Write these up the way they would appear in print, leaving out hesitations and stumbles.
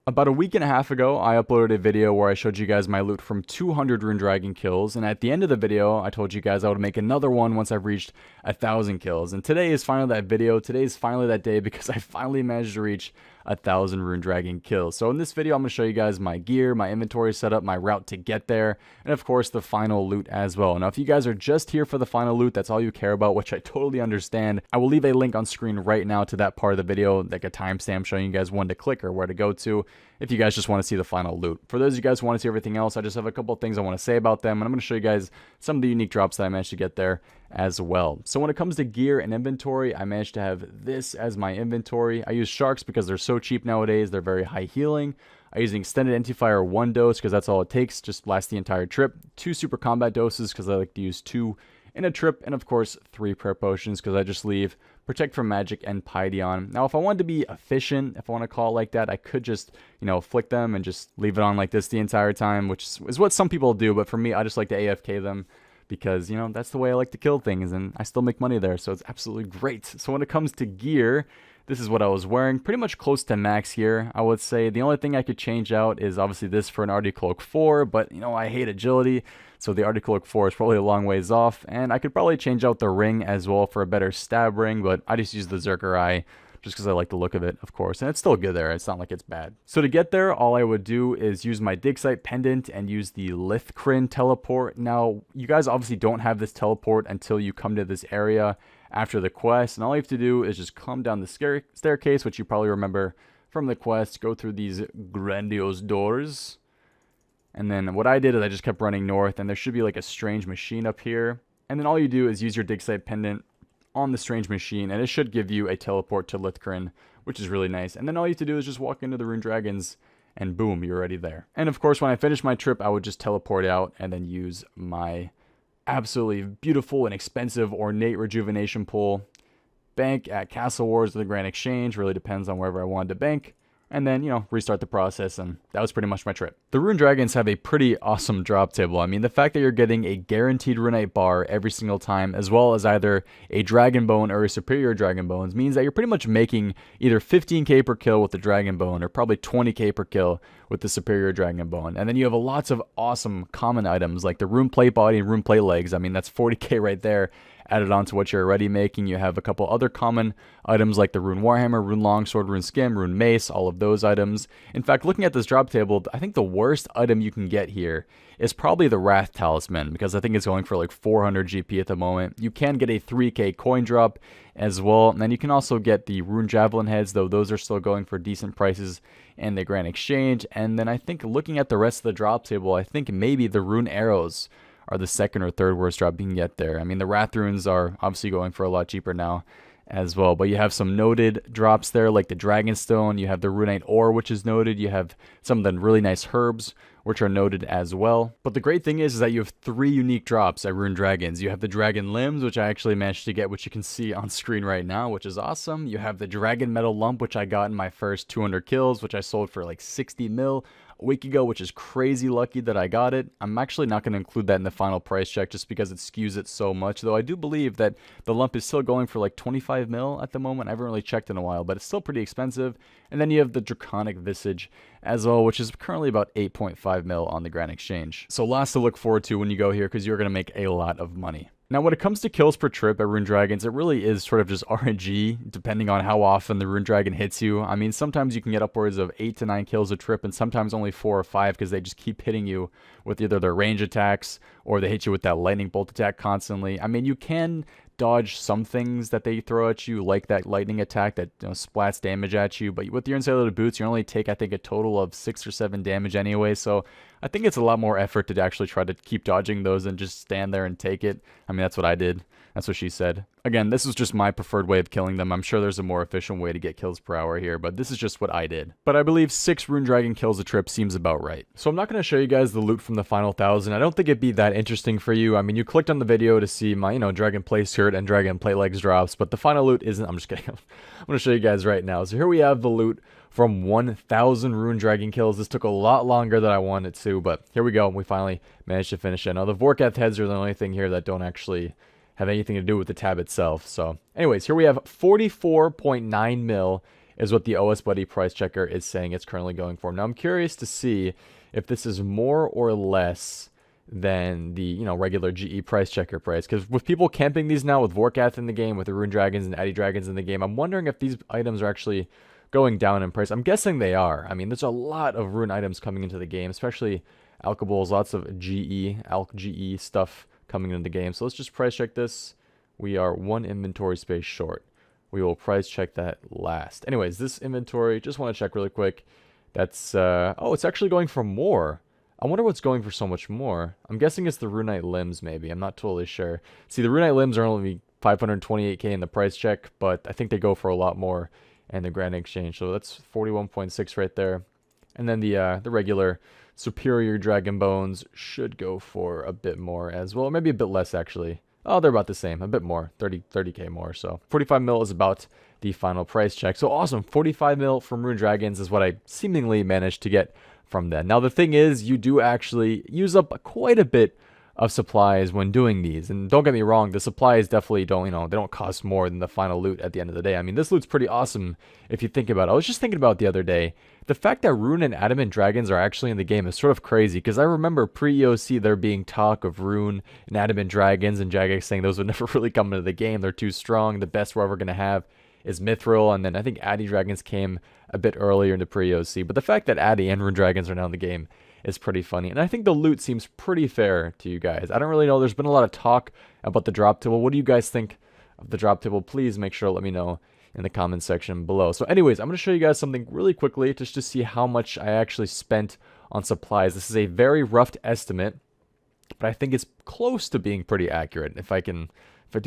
About a week and a half ago, I uploaded a video where I showed you guys my loot from 200 Rune Dragon kills, and at the end of the video, I told you guys I would make another one once I've reached 1,000 kills. And today is finally that video, today is finally that day because I finally managed to reach 1,000 Rune Dragon kills. So in this video, I'm going to show you guys my gear, my inventory setup, my route to get there, and of course the final loot as well. Now if you guys are just here for the final loot, that's all you care about, which I totally understand, I will leave a link on screen right now to that part of the video, like a timestamp showing you guys when to click or where to go to if you guys just want to see the final loot. For those of you guys who want to see everything else, I just have a couple of things I want to say about them, and I'm going to show you guys some of the unique drops that I managed to get there as well. So when it comes to gear and inventory, I managed to have this as my inventory. I use sharks because they're so cheap nowadays. They're very high healing. I use an extended anti-fire 1 dose because that's all it takes, just lasts the entire trip. 2 super combat doses because I like to use 2 in a trip, and of course 3 prayer potions because I just leave protect from magic and piety on. Now if I wanted to be efficient, if I want to call it like that, I could just, you know, flick them and just leave it on like this the entire time, which is what some people do, but for me I just like to AFK them because, you know, that's the way I like to kill things, and I still make money there, so it's absolutely great. So when it comes to gear, this is what I was wearing, pretty much close to max here, I would say. The only thing I could change out is obviously this for an Arctic Cloak 4, but, you know, I hate agility, so the Arctic Cloak 4 is probably a long ways off, and I could probably change out the ring as well for a better stab ring, but I just use the Zerker Eye just because I like the look of it, of course, and it's still good there. It's not like it's bad. So to get there, all I would do is use my dig site pendant and use the Lithcrin teleport. Now, you guys obviously don't have this teleport until you come to this area after the quest, and all you have to do is just come down the staircase, which you probably remember from the quest, go through these grandiose doors, and then what I did is I just kept running north, and there should be like a strange machine up here, and then all you do is use your dig site pendant on the strange machine, and it should give you a teleport to Lithcrin, which is really nice. And then all you have to do is just walk into the Rune Dragons, and boom, you're already there. And of course, when I finish my trip, I would just teleport out and then use my absolutely beautiful and expensive ornate rejuvenation pool, bank at Castle Wars or the Grand Exchange, really depends on wherever I wanted to bank, and then, you know, restart the process, and that was pretty much my trip. The Rune Dragons have a pretty awesome drop table. I mean, the fact that you're getting a guaranteed runite bar every single time, as well as either a Dragon Bone or a Superior Dragon Bones, means that you're pretty much making either 15k per kill with the Dragon Bone, or probably 20k per kill with the Superior Dragon Bone. And then you have lots of awesome common items, like the Rune Plate Body and Rune Plate Legs. I mean, that's 40k right there, added on to what you're already making. You have a couple other common items like the Rune Warhammer, Rune Longsword, Rune Skim, Rune Mace, all of those items. In fact, looking at this drop table, I think the worst item you can get here is probably the Wrath Talisman, because I think it's going for like 400 GP at the moment. You can get a 3k coin drop as well, and then you can also get the Rune Javelin heads, though those are still going for decent prices in the Grand Exchange. And then I think looking at the rest of the drop table, I think maybe the Rune Arrows are the second or third worst drop you can get there. I mean, the Wrath Runes are obviously going for a lot cheaper now as well, but you have some noted drops there like the Dragonstone, you have the Runite Ore, which is noted, you have some of the really nice herbs, which are noted as well. But the great thing is that you have 3 unique drops at Rune Dragons. You have the Dragon Limbs, which I actually managed to get, which you can see on screen right now, which is awesome. You have the Dragon Metal Lump, which I got in my first 200 kills, which I sold for like 60 mil a week ago, which is crazy lucky that I got it. I'm actually not going to include that in the final price check just because it skews it so much, though I do believe that the lump is still going for like 25 mil at the moment. I haven't really checked in a while, but it's still pretty expensive. And then you have the Draconic Visage as well, which is currently about 8.5 mil on the Grand Exchange. So lots to look forward to when you go here, because you're going to make a lot of money. Now, when it comes to kills per trip at Rune Dragons, it really is sort of just RNG, depending on how often the Rune Dragon hits you. I mean, sometimes you can get upwards of 8 to 9 kills a trip, and sometimes only 4 or 5, because they just keep hitting you with either their range attacks, or they hit you with that lightning bolt attack constantly. I mean, you can dodge some things that they throw at you, like that lightning attack that, you know, splats damage at you, but with your insulated boots, you only take, I think, a total of 6 or 7 damage anyway, so I think it's a lot more effort to actually try to keep dodging those than just stand there and take it. I mean, that's what I did. That's what she said. Again, this is just my preferred way of killing them. I'm sure there's a more efficient way to get kills per hour here, but this is just what I did. But I believe 6 Rune Dragon kills a trip seems about right. So I'm not going to show you guys the loot from the final 1,000. I don't think it'd be that interesting for you. I mean, you clicked on the video to see my, you know, Dragon Plate Skirt and Dragon Plate Legs drops, but the final loot isn't. I'm just kidding. I'm going to show you guys right now. So here we have the loot from 1,000 Rune Dragon kills. This took a lot longer than I wanted to, but here we go. We finally managed to finish it. Now, the Vorkath heads are the only thing here that don't actually have anything to do with the tab itself. So anyways, here we have 44.9 mil is what the OS Buddy price checker is saying it's currently going for. Now I'm curious to see if this is more or less than the, you know, regular GE price checker price, because with people camping these now with Vorkath in the game, with the Rune Dragons and Addy Dragons in the game, I'm wondering if these items are actually going down in price. I'm guessing they are. I mean, there's a lot of Rune items coming into the game, especially alkables, lots of Alk GE stuff coming into the game. So let's just price check this. We are 1 inventory space short. We will price check that last. Anyways, this inventory, just want to check really quick. That's, oh, it's actually going for more. I wonder what's going for so much more. I'm guessing it's the Runite limbs, maybe. I'm not totally sure. See, the Runite limbs are only 528k in the price check, but I think they go for a lot more in the Grand Exchange. So that's 41.6 right there. And then the regular Superior Dragon Bones should go for a bit more as well. Maybe a bit less, actually. Oh, they're about the same. A bit more. 30k more. So 45 mil is about the final price check. So awesome. 45 mil from Rune Dragons is what I seemingly managed to get from that. Now the thing is, you do actually use up quite a bit of supplies when doing these, and don't get me wrong, the supplies definitely don't, you know, they don't cost more than the final loot at the end of the day. I mean, this loot's pretty awesome if you think about it. I was just thinking about it the other day, the fact that Rune and Adamant Dragons are actually in the game is sort of crazy, because I remember pre-EOC there being talk of Rune and Adamant Dragons, and Jagex saying those would never really come into the game, they're too strong, the best we're ever going to have is Mithril, and then I think Addy Dragons came a bit earlier into pre-OC, but the fact that Addy and Rune Dragons are now in the game is pretty funny, and I think the loot seems pretty fair to you guys. I don't really know, there's been a lot of talk about the drop table. What do you guys think of the drop table? Please make sure to let me know in the comment section below. So anyways, I'm going to show you guys something really quickly just to see how much I actually spent on supplies. This is a very rough estimate, but I think it's close to being pretty accurate, if I do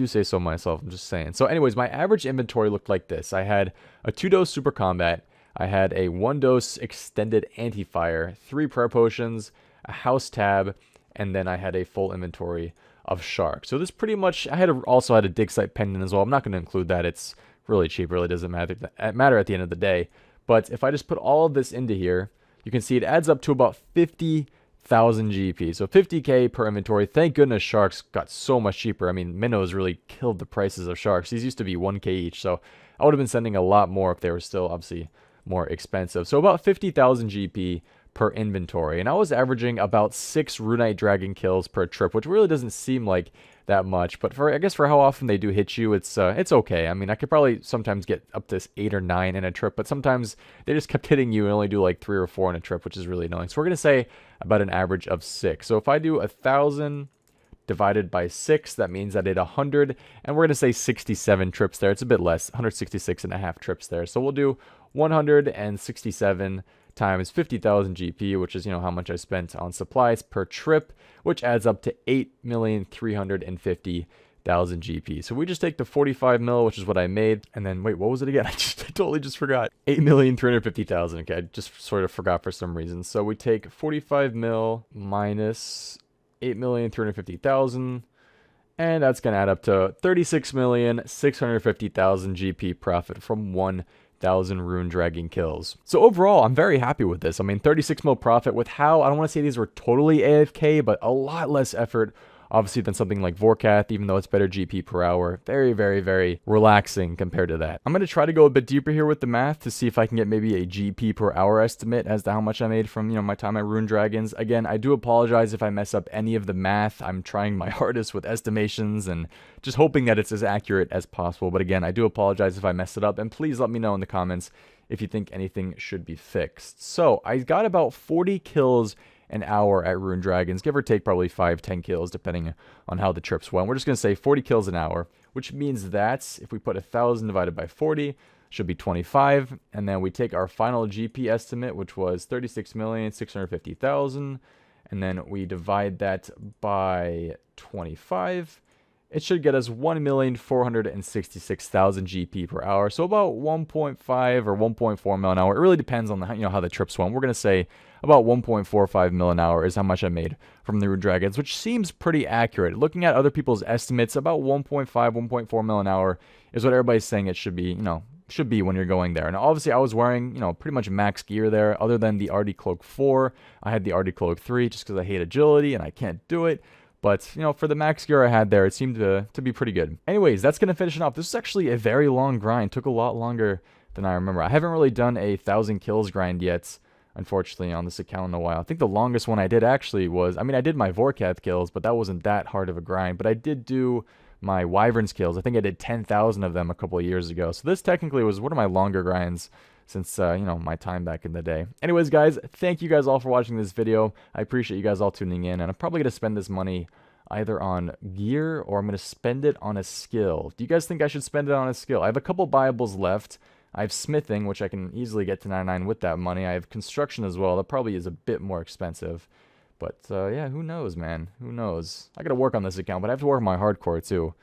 say so myself. I'm just saying. So anyways, my average inventory looked like this. I had a 2-dose super combat, I had a 1-dose extended anti-fire, 3 prayer potions, a house tab, and then I had a full inventory of shark. So this pretty much, also had a dig site pendant as well. I'm not going to include that. It's really cheap, really doesn't matter at the end of the day. But if I just put all of this into here, you can see it adds up to about 50,000 GP. So 50k per inventory. Thank goodness sharks got so much cheaper. I mean, minnows really killed the prices of sharks. These used to be 1k each, so I would have been sending a lot more if they were still obviously more expensive. So about 50,000 GP per inventory, and I was averaging about 6 Runite Dragon kills per trip, which really doesn't seem like that much, but I guess for how often they do hit you, it's okay. I mean, I could probably sometimes get up to 8 or 9 in a trip, but sometimes they just kept hitting you and only do like 3 or 4 in a trip, which is really annoying. So we're gonna say about an average of 6. So if I do 1,000 divided by 6, that means I did 100, and we're gonna say 67 trips there. It's a bit less, 166.5 trips there. So we'll do 167 times 50,000 GP, which is, you know, how much I spent on supplies per trip, which adds up to 8,350,000 GP. So we just take the 45 mil, which is what I made, and then wait, what was it again? I totally just forgot. 8,350,000. Okay, I just sort of forgot for some reason. So we take 45 mil minus 8,350,000, and that's going to add up to 36,650,000 GP profit from 1,000 Rune Dragon kills. So overall, I'm very happy with this. I mean, 36 mil profit with how, I don't want to say these were totally AFK, but a lot less effort, obviously, than something like Vorkath, even though it's better GP per hour. Very, very, very relaxing compared to that. I'm going to try to go a bit deeper here with the math to see if I can get maybe a GP per hour estimate as to how much I made from, you know, my time at Rune Dragons. Again, I do apologize if I mess up any of the math. I'm trying my hardest with estimations and just hoping that it's as accurate as possible. But again, I do apologize if I mess it up, and please let me know in the comments if you think anything should be fixed. So I got about 40 kills an hour at Rune Dragons, give or take probably 5-10 kills depending on how the trips went. We're just going to say 40 kills an hour, which means that if we put 1,000 divided by 40, should be 25, and then we take our final GP estimate, which was 36,650,000, and then we divide that by 25. It should get us 1,466,000 GP per hour, so about 1.5 or 1.4 mil an hour. It really depends on the, you know, how the trips went. We're going to say about 1.45 mil an hour is how much I made from the Rune Dragons, which seems pretty accurate. Looking at other people's estimates, about 1.5, 1.4 mil an hour is what everybody's saying it should be, you know, should be when you're going there. And obviously I was wearing, you know, pretty much max gear there, other than the RD Cloak 4. I had the RD Cloak 3 just because I hate agility and I can't do it. But, you know, for the max gear I had there, it seemed to be pretty good. Anyways, that's going to finish it off. This is actually a very long grind. Took a lot longer than I remember. I haven't really done a 1,000 kills grind yet, unfortunately, on this account in a while. I think the longest one I did actually was, I mean, I did my Vorkath kills, but that wasn't that hard of a grind. But I did do my Wyverns kills. I think I did 10,000 of them a couple of years ago. So this technically was one of my longer grinds since, you know, my time back in the day. Anyways, guys, thank you guys all for watching this video. I appreciate you guys all tuning in, and I'm probably going to spend this money either on gear or I'm going to spend it on a skill. Do you guys think I should spend it on a skill? I have a couple buyables left. I have smithing, which I can easily get to 99 with that money. I have construction as well. That probably is a bit more expensive. But, yeah, who knows, man? Who knows? I got to work on this account, but I have to work on my hardcore, too.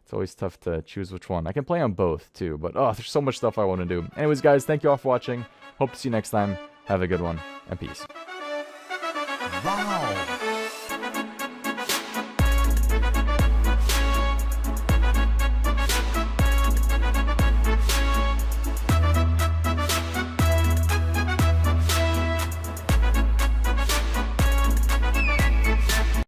It's always tough to choose which one. I can play on both, too, but, oh, there's so much stuff I want to do. Anyways, guys, thank you all for watching. Hope to see you next time. Have a good one, and peace. Wow.